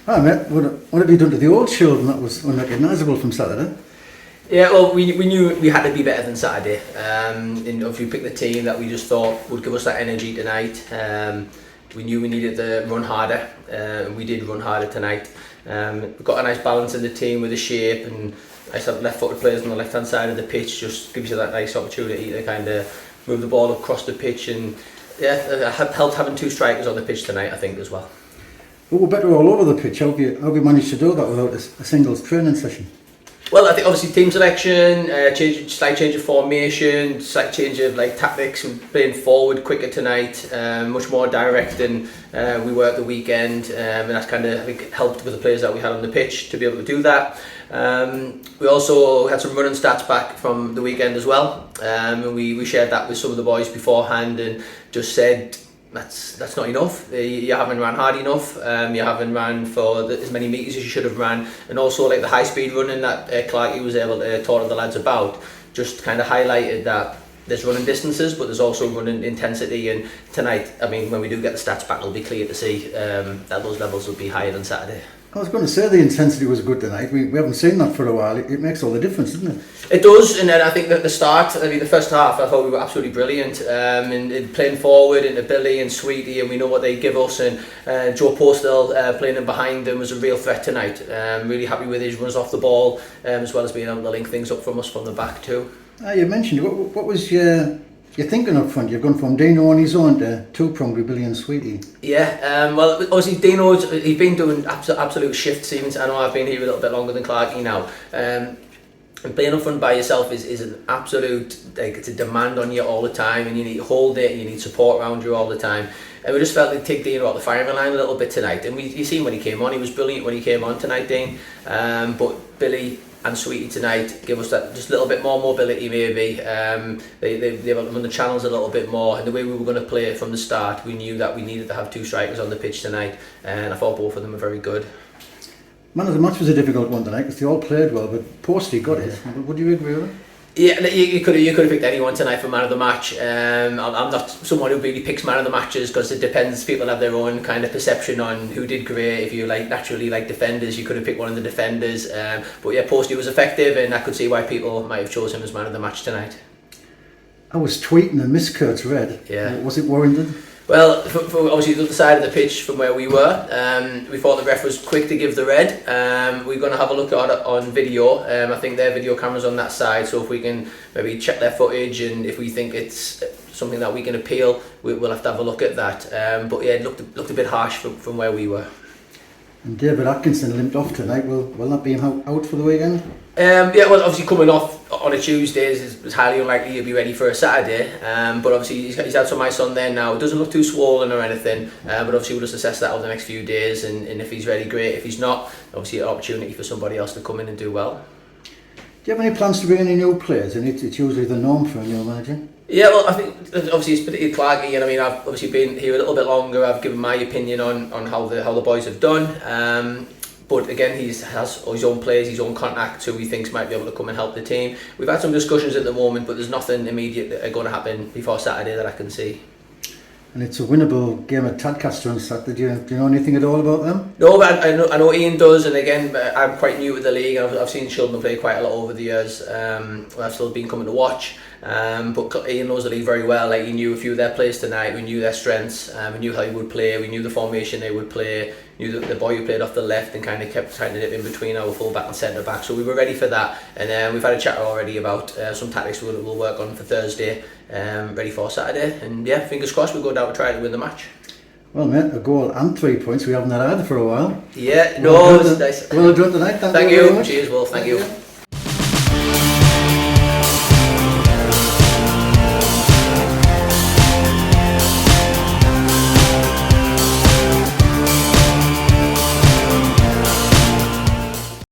Hi mate, what have you done to the old Shildon that was unrecognisable from Saturday? Yeah, well, we knew we had to be better than Saturday. And if we picked the team that we just thought would give us that energy tonight, we knew we needed to run harder. We did run harder tonight. We've got a nice balance in the team with the shape, and I said left-footed players on the left-hand side of the pitch just gives you that nice opportunity to kind of move the ball across the pitch, and yeah, it helped having two strikers on the pitch tonight, I think, as well. But we're better all over the pitch. How have you managed to do that without a singles training session? Well, I think obviously team selection, slight change of formation, slight change of tactics, playing forward quicker tonight, much more direct than we were at the weekend, and that's kind of, I think, helped with the players that we had on the pitch to be able to do that. We also had some running stats back from the weekend as well, and we shared that with some of the boys beforehand and just said, that's not enough. You haven't ran hard enough. You haven't ran for as many meters as you should have ran, and also the high speed running that Clarkey was able to talk to the lads about. Just kind of highlighted that there's running distances, but there's also running intensity. And tonight, I mean, when we do get the stats back, it'll be clear to see that those levels will be higher than Saturday. I was going to say the intensity was good tonight. We haven't seen that for a while. It makes all the difference, doesn't it? It does, and then I think that the start, I mean the first half, I thought we were absolutely brilliant, and playing forward into Billy and Sweetie, and we know what they give us, and Joe Postel playing in behind them was a real threat tonight. Really happy with his runs off the ball, as well as being able to link things up from us from the back too. You mentioned, what was your thinking up front? You've gone from Dino on his own to two-pronged with Billy and Sweetie. Yeah, well, obviously he's been doing absolute shifts even. I know I've been here a little bit longer than Clarkey now. And playing up front by yourself is an absolute, it's a demand on you all the time, and you need to hold it, and you need support around you all the time. And we just felt like take Dean out the firing line a little bit tonight. And you seen when he came on, he was brilliant when he came on tonight, Dean. But Billy and Sweetie tonight give us that just a little bit more mobility maybe. They run the channels a little bit more, and the way we were going to play it from the start, we knew that we needed to have two strikers on the pitch tonight, and I thought both of them were very good. Man of the match was a difficult one tonight because they all played well, but Posty got it. Would you agree with that? Yeah, you could have picked anyone tonight for man of the match. I'm not someone who really picks man of the matches because it depends. People have their own kind of perception on who did great. If you naturally like defenders, you could have picked one of the defenders. But yeah, Posty was effective, and I could see why people might have chosen him as man of the match tonight. I was tweeting and missed Kurt's red. Yeah. Was it warranted? Well, for obviously the other side of the pitch from where we were, we thought the ref was quick to give the red. We're going to have a look at it on video. I think their video camera's on that side, so if we can maybe check their footage, and if we think it's something that we can appeal, we'll have to have a look at that. But yeah, it looked a bit harsh from where we were. And David Atkinson limped off tonight. Will that be him out for the weekend? Yeah, well, obviously coming off on a Tuesday is highly unlikely he'll be ready for a Saturday. But obviously he's had some ice on there now. It doesn't look too swollen or anything. But obviously we'll just assess that over the next few days. And if he's ready, great. If he's not, obviously an opportunity for somebody else to come in and do well. Do you have any plans to bring any new players? And it's usually the norm for a new manager. Yeah, well, I think obviously it's particularly Clarkey, and I mean I've obviously been here a little bit longer. I've given my opinion on how the boys have done. But again, he has his own players, his own contacts who he thinks might be able to come and help the team. We've had some discussions at the moment, but there's nothing immediate that are going to happen before Saturday that I can see. And it's a winnable game at Tadcaster on Saturday. Do you know anything at all about them? No, but I know Ian does, and again, I'm quite new to the league. I've seen Shildon play quite a lot over the years. I've still been coming to watch. But Ian knows the league very well. He knew a few of their players tonight. We knew their strengths. We knew how he would play. We knew the formation they would play. Knew the boy who played off the left and kind of kept trying to dip in between our full back and centre back. So we were ready for that. And we've had a chat already about some tactics we'll work on for Thursday, ready for Saturday. And yeah, fingers crossed we'll go down and try to win the match. Well, mate, a goal and 3 points. We haven't had either for a while. Yeah, Well it's nice. Well done tonight. Thank you. Cheers, Wolf. Thank you.